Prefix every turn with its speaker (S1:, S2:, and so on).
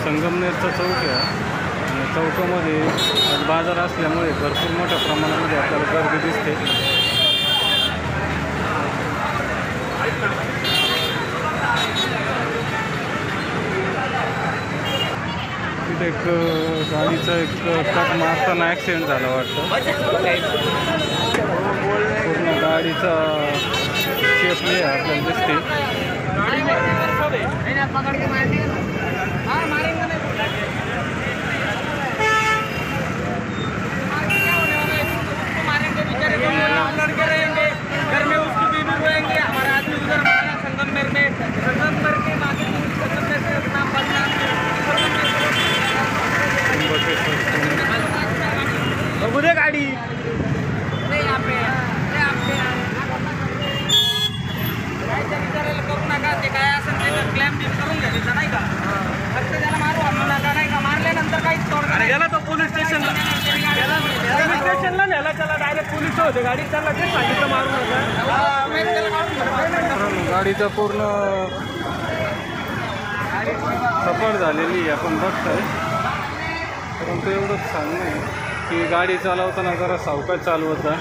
S1: संगमनेरचा चौक आहे आणि चौकामध्ये आज बाजार असल्यामुळे भरपूर मोठ्या प्रमाणामध्ये आपल्याला गर्दी दिसते. तिथे एक गाडीचा एक ट्रक मारताना ॲक्सिडेंट झाला वाटतं. पूर्ण गाडीचा चेपली आपल्याला दिसते. गाडी करू नका. ते काय असेल ते क्लेम करून घ्यायचं नाही का. फक्त त्याला मारू आणू नका नाही का. मारल्यानंतर काहीच तोड गेला तो पोलीस स्टेशनला नेला. त्याला डायरेक्ट पोलीस होते गाडी. त्याला तेच सांगितलं मारू नका. गाडीचा पूर्ण सफर झालेली आपण बघतोय. परंतु एवढंच सांगणं आहे की गाडी चालवताना जरा सावकाश चालवत जा.